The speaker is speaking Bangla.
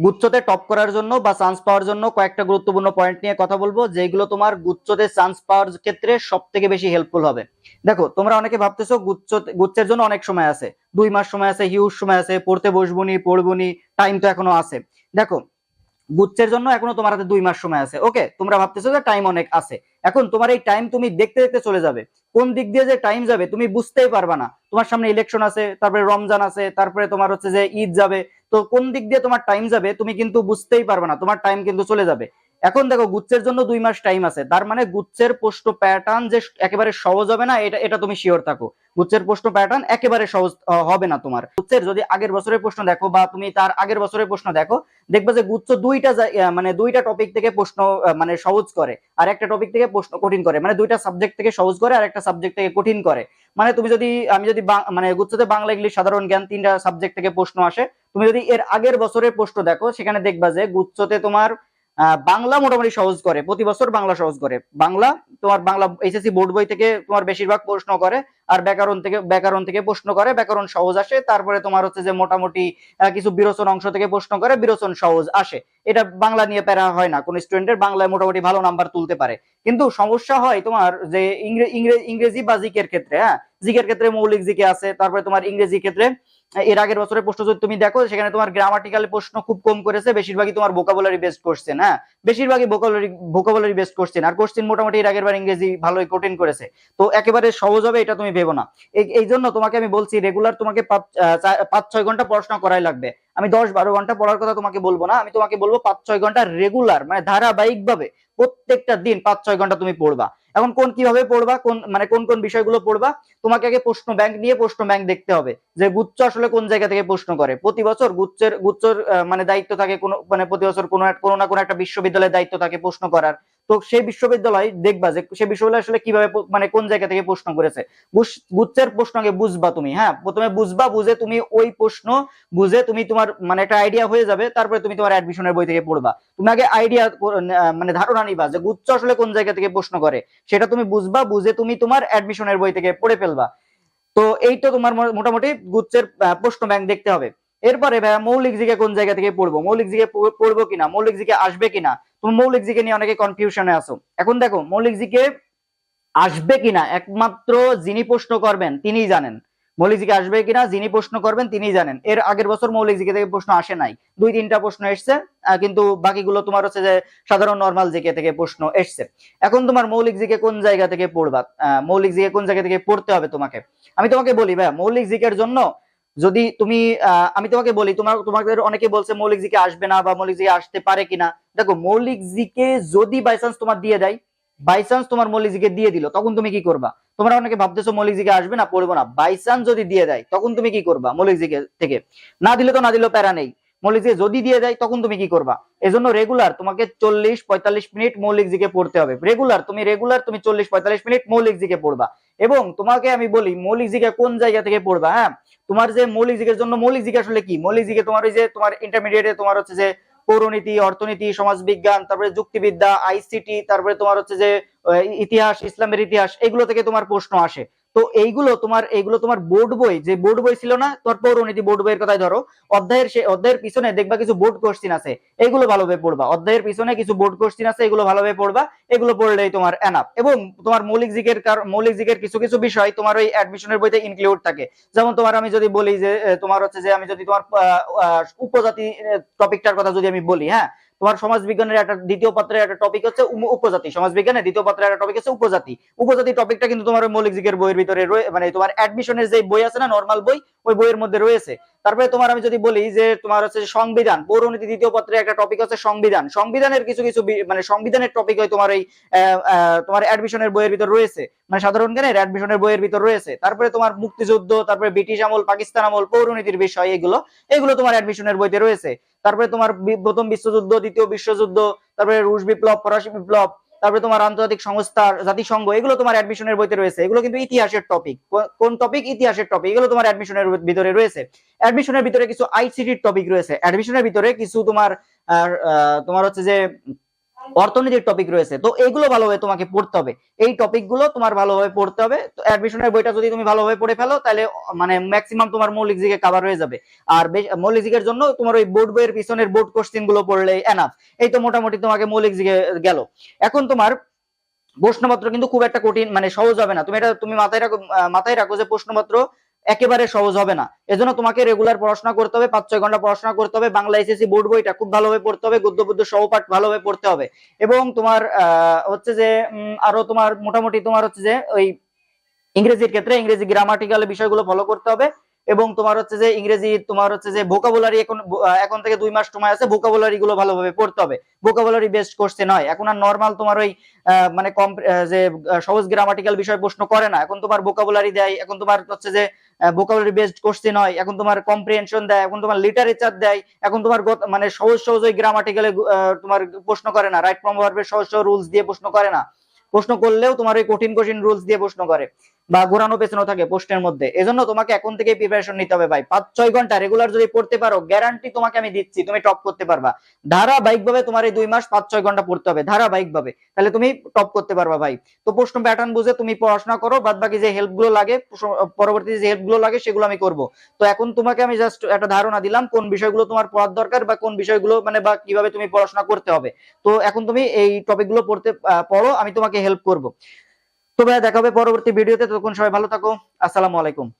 গুচ্ছতে টপ করার জন্য বা চান্স পাওয়ার জন্য কয়েকটা গুরুত্বপূর্ণ পয়েন্ট নিয়ে কথা বলবো, যেগুলো তোমার গুচ্ছতে চান্স পাওয়ার ক্ষেত্রে সব থেকে বেশি হেল্পফুল হবে। দেখো, তোমরা অনেকে ভাবতেছো গুচ্ছের জন্য অনেক সময় আছে, 2 মাস সময় আছে, হিউজ সময় আছে, পড়তে বসবুনি পড়বুনি, টাইম তো এখনো আছে। দেখো, গুচ্ছের জন্য এখনো তোমার হাতে 2 মাস সময় আছে। ওকে, তোমরা ভাবতেছো যে টাইম অনেক আছে। এখন তোমার এই টাইম তুমি দেখতে দেখতে চলে যাবে, কোন দিক দিয়ে যে টাইম যাবে তুমি বুঝতেই পারবা না। তোমার সামনে ইলেকশন আছে, তারপরে রমজান আছে, তারপরে তোমার হচ্ছে যে ঈদ যাবে। তো কোন দিক দিয়ে তোমার টাইম যাবে তুমি কিন্তু বুঝতেই পারবে না, তোমার টাইম কিন্তু চলে যাবে। এখন দেখো, গুচ্ছের জন্য 2 মাস টাইম আছে, তার মানে গুচ্ছের প্রশ্ন প্যাটার্ন যে একেবারে সহজ হবে না, এটা এটা তুমি শিওর থাকো। গুচ্ছের প্রশ্ন প্যাটার্ন একেবারে সহজ হবে না তোমার। গুচ্ছের যদি আগের বছরের প্রশ্ন দেখো বা তুমি তার আগের বছরের প্রশ্ন দেখো, দেখবে যে গুচ্ছ মানে দুইটা টপিক থেকে প্রশ্ন মানে সহজ করে, আর একটা টপিক থেকে প্রশ্ন কঠিন করে, মানে দুইটা সাবজেক্ট থেকে সহজ করে আর একটা সাবজেক্ট থেকে কঠিন করে। মানে তুমি যদি আমি যদি মানে গুচ্ছতে বাংলা ইংলিশ সাধারণ জ্ঞান 3টা সাবজেক্ট থেকে প্রশ্ন আসে, তুমি যদি এর আগের বছরের প্রশ্ন দেখো, সেখানে দেখবা যে গুচ্ছতে তোমার বাংলা মোটামুটি সহজ করে, প্রতি বছর বাংলা সহজ করে। বাংলা তোমার বাংলা এইচএসসি বোর্ড বই থেকে তোমার বেশিরভাগ প্রশ্ন করে, আর ব্যাকরণ থেকে প্রশ্ন করে, ব্যাকরণ সহজ আসে। তারপরে তোমার হচ্ছে যে মোটামুটি কিছু বিরোচন অংশ থেকে প্রশ্ন করে, বিরোচন সহজ আসে। এটা বাংলা নিয়ে প্যারা হয় না, কোন স্টুডেন্টের বাংলায় মোটামুটি ভালো নাম্বার তুলতে পারে। কিন্তু সমস্যা হয় তোমার যে ইংরেজি বা জিকের ক্ষেত্রে। হ্যাঁ, জিকের ক্ষেত্রে মৌলিক জিকে আছে, তারপরে তোমার ইংরেজি ক্ষেত্রে এর আগের বছরের প্রশ্ন যদি তুমি দেখো, সেখানে তোমার গ্রামাটিক্যাল প্রশ্ন খুব কম করেছে, বেশিরভাগই তোমার ভোকাবুলারি বেসড কোশ্চেন। হ্যাঁ, বেশিরভাগই ভোকাবুলারি বেসড কোশ্চেন, আর কোশ্চেন মোটামুটি এর আগের বার ইংরেজি ভালোই কঠিন করেছে। তো একেবারে সহজ হবে এটা তুমি ভেবো না। এই জন্য তোমাকে আমি বলছি, রেগুলার তোমাকে 5-6 ঘন্টা পড়াশোনা করাই লাগবে। আমি 10-12 ঘন্টা পড়ার কথা তোমাকে বলবো না, আমি তোমাকে বলবো 5-6 ঘন্টা রেগুলার, মানে ধারাবাহিক ভাবে প্রত্যেকটা দিন 5-6 ঘন্টা তুমি পড়বা। এখন কিভাবে পড়বা, কোন কোন বিষয়গুলো পড়বা, তোমাকে আগে প্রশ্ন ব্যাংক নিয়ে প্রশ্ন ব্যাংক দেখতে হবে, যে গুচ্ছ আসলে কোন জায়গা থেকে প্রশ্ন করে। প্রতি বছর গুচ্ছর মানে দায়িত্ব থাকে কোনো, মানে প্রতি বছর কোনো না কোনো একটা বিশ্ববিদ্যালয়ের দায়িত্ব থাকে প্রশ্ন করার। তো সেই বিশ্ববিদ্যালয় দেখবা যে সেই বিশ্ববিদ্যালয় আসলে কিভাবে মানে কোন জায়গা থেকে প্রশ্ন করেছে। গুচ্ছের প্রশ্ন আগে বুঝবা তুমি। হ্যাঁ, প্রথমে বুঝবা, বুঝে তুমি ওই প্রশ্ন বুঝে তুমি তোমার মানে একটা আইডিয়া হয়ে যাবে, তারপরে তুমি তোমার অ্যাডমিশনের বই থেকে পড়বা। তুমি আগে আইডিয়া মানে ধারণা নিবা যে গুচ্ছ আসলে কোন জায়গা থেকে প্রশ্ন করে, সেটা তুমি বুঝবা, বুঝে তুমি তোমার অ্যাডমিশনের বই থেকে পড়ে ফেলবা। তো এই তো তোমার মোটামুটি গুচ্ছের প্রশ্ন ব্যাংক দেখতে হবে। এরপরে ভাইয়া মৌলিক জিকে কোন জায়গা থেকে পড়বো, মৌলিক জিকে পড়বো কিনা, মৌলিক জিকে আসবে কিনা। তুমি মৌলিক জিকে নিয়ে অনেকে কনফিউশনে আছো। এখন দেখো, মৌলিক জিকে আসবে কিনা একমাত্র যিনি প্রশ্ন করবেন তিনিই জানেন। মৌলিক জিকে আসবে কিনা যিনি প্রশ্ন করবেন তিনিই জানেন। এর আগের বছর মৌলিক জিকে থেকে প্রশ্ন আসে নাই, 2-3টা প্রশ্ন এসছে, কিন্তু বাকিগুলো তোমার হচ্ছে যে সাধারণ নর্মাল জিকে থেকে প্রশ্ন এসছে। এখন তোমার মৌলিক জিকে কোন জায়গা থেকে পড়বা, মৌলিক জিকে কোন জায়গা থেকে পড়তে হবে তোমাকে, আমি তোমাকে বলি ভাই, মৌলিক জিকের জন্য যদি তুমি আমি তোমাকে বলি, তোমাদের অনেকে বলছে মৌলিক জিকে আসবে না বা মৌলিক জিকে আসতে পারে কিনা। দেখো, মৌলিক জিকে যদি বাই চান্স তোমার দিয়ে দেয়, বাই চান্স তোমার মৌলিক জিকে দিয়ে দিল, তখন তুমি কি করবা। তোমরা অনেকে ভাবতেছো মৌলিক জিকে আসবে না, পড়বো না, বাই চান্স যদি দিয়ে দেয় তখন তুমি কি করবা। মৌলিক জিকে থেকে না দিলে তো না দিলেও প্যারা নেই, মৌলিক জিকে যদি দিয়ে দেয় তখন তুমি কি করবা। এজন্য রেগুলার তোমাকে 40-45 মিনিট মৌলিক জিকে পড়তে হবে। রেগুলার তুমি 40-45 মিনিট মৌলিক জিকে পড়বা। এবং তোমাকে আমি বলি মৌলিক জিকে কোন জায়গা থেকে পড়বা। হ্যাঁ, তোমার যে মৌলিক জিকের জন্য, মৌলিক জিকে আসলে কি, মৌলিক জিকে তোমার ওই যে তোমার ইন্টারমিডিয়েটে তোমার হচ্ছে যে পৌরনীতি, অর্থনীতি, সমাজবিজ্ঞান, তারপরে যুক্তিবিদ্যা, আইসিটি, তারপরে তোমার হচ্ছে যে ইতিহাস, ইসলামের ইতিহাস, এগুলো থেকে তোমার প্রশ্ন আসে। তো এইগুলো তোমার বোর্ড বই, যে বোর্ড বই ছিল না তোমার পৌরনীতি, বোর্ড বইয়ের কথাই ধরো, অধ্যায়ের পিছনে দেখবা কিছু বোর্ড কোশ্চিন আছে, এগুলো ভালোভাবে পড়বা। অধ্যায়ের পিছনে কিছু বোর্ড কোশ্চিন আছে, এগুলো ভালোভাবে পড়বা। এগুলো পড়লেই তোমার এনাফ। এবং তোমার মৌলিক জিকের কিছু কিছু বিষয় তোমার ওই অ্যাডমিশনের বইতে ইনক্লুড থাকে। যেমন তোমার আমি যদি বলি যে তোমার হচ্ছে যে আমি যদি তোমার উপজাতি টপিকটার কথা যদি আমি বলি। হ্যাঁ, তোমার সমাজবিজ্ঞানের একটা দ্বিতীয় পত্রের একটা টপিক হচ্ছে উপজাতি, সমাজবিজ্ঞানের দ্বিতীয় পত্রের একটা টপিক হচ্ছে উপজাতি। উপজাতি টপিকটা কিন্তু তোমার ওই মৌলিক জিকের বইয়ের ভিতরে মানে তোমার অ্যাডমিশনের যে বই আছে না, নরমাল বই, ওই বইয়ের মধ্যে রয়েছে। তারপরে তোমার আমি যদি বলি যে তোমার হচ্ছে সংবিধান, পৌরনীতি দ্বিতীয় পত্রের একটা টপিক হচ্ছে সংবিধানের কিছু কিছু মানে সংবিধানের টপিক হয় তোমার এই তোমার অ্যাডমিশনের বইয়ের ভিতর রয়েছে, মানে সাধারণ জ্ঞানের অ্যাডমিশনের বইয়ের ভিতর রয়েছে। তারপরে তোমার মুক্তিযুদ্ধ, তারপরে ব্রিটিশ আমল, পাকিস্তান আমল, পৌরনীতির বিষয়, এগুলো তোমার অ্যাডমিশনের বইতে রয়েছে। তারপরে তোমার প্রথম বিশ্বযুদ্ধ, দ্বিতীয় বিশ্বযুদ্ধ, তারপরে রুশ বিপ্লব, ফরাসি বিপ্লব, তারপরে তোমার আন্তর্জাতিক সংস্থা, জাতিসংঘ, এগুলো তোমার অ্যাডমিশনের বইতে রয়েছে। এগুলো কিন্তু ইতিহাসের টপিক। কোন টপিক? ইতিহাসের টপিক। এগুলো তোমার অ্যাডমিশনের ভিতরে রয়েছে। অ্যাডমিশনের ভিতরে কিছু আইসিটির টপিক রয়েছে। অ্যাডমিশনের ভিতরে কিছু তোমার তোমার হচ্ছে যে অর্থনীতির টপিক রয়েছে, তো এইগুলো ভালোভাবে তোমাকে পড়তে হবে। এই টপিক গুলো তোমার ভালোভাবে পড়তে হবে। তো অ্যাডমিশনের বইটা যদি তুমি ভালোভাবে পড়ে ফেলো তাহলে মানে ম্যাক্সিমাম তোমার মৌলিক জিকে কভার হয়ে যাবে। আর মৌলিক জিকের জন্য তোমার ওই বোর্ড বইয়ের পিছনের বোর্ড কোশ্চেন গুলো পড়লে এনাফ। এই তো মোটামুটি তোমাকে মৌলিক জিকে গেল। এখন তোমার প্রশ্নপত্র কিন্তু খুব একটা কঠিন মানে সহজ হবে না, তুমি মাথায় রাখো যে প্রশ্নপত্র একেবারে সহজ হবে না। এজন্য তোমাকে রেগুলার পড়াশোনা করতে হবে, 5-6 ঘন্টা পড়াশোনা করতে হবে। বাংলা এসএসসি বোর্ড বইটা খুব ভালোভাবে পড়তে হবে, গদ্য পদ্য সহপাঠ ভালোভাবে পড়তে হবে। এবং তোমার হচ্ছে যে আরো তোমার মোটামুটি তোমার হচ্ছে যে ওই ইংরেজির ক্ষেত্রে ইংরেজি গ্রামাটিক্যাল বিষয়গুলো ফলো করতে হবে। এবং তোমার হচ্ছে যে ইংরেজি তোমার হচ্ছে যে ভোকাবুলারি এখন থেকে 2 মাস সময় আছে, ভোকাবুলারি গুলো ভালোভাবে পড়তে হবে। ভোকাবুলারি বেসড কোশ্চেন হয় এখন, আর নর্মাল তোমার ওই মানে কম যে সহজ গ্রামাটিক্যাল বিষয় প্রশ্ন করে না, এখন তোমার ভোকাবুলারি দেয়, এখন তোমার হচ্ছে যে ভোকাবুলারি বেসড কোশ্চেন হয়, এখন তোমার কম্প্রিহেনশন দেয়, এখন তোমার লিটারেচার দেয়, এখন তোমার মানে সহজ সহজ ওই গ্রামাটিক্যালে তোমার প্রশ্ন করে না, রাইট ফ্রম ভার্বের সহজ সহজ রুলস দিয়ে প্রশ্ন করে না। প্রশ্ন করলেও তোমার ওই কঠিন কঠিন রুলস দিয়ে প্রশ্ন করে বা ঘোরানো পেছানো থাকে প্রশ্নের মধ্যে। এজন্য তোমাকে এখন থেকে প্রিপারেশন নিতে হবে ভাই। 5-6 ঘন্টা রেগুলার যদি পড়তে পারো, গ্যারান্টি তোমাকে আমি দিচ্ছি তুমি টপ করতে পারবা। ধারাবাহিক ভাবে তোমার এই 2 মাস 5-6 ঘন্টা পড়তে হবে ধারাবাহিক ভাবে, তাহলে তুমি টপ করতে পারবা ভাই। তো প্রশ্ন প্যাটার্ন বুঝে তুমি পড়াশোনা করো, বাদ বাকি যে হেল্প গুলো লাগে পরবর্তী যে হেল্প গুলো লাগে সেগুলো আমি করব। তো এখন তোমাকে আমি জাস্ট একটা ধারণা দিলাম কোন বিষয়গুলো তোমার পড়ার দরকার বা কোন বিষয়গুলো মানে বা কিভাবে তুমি পড়াশোনা করতে হবে। তো এখন তুমি এই টপিক গুলো পড়ো, আমি তোমাকে হেল্প করব। তো ভাইয়া দেখা হবে পরবর্তী ভিডিওতে, ততক্ষণ সবাই ভালো থাকো। আসসালামু আলাইকুম।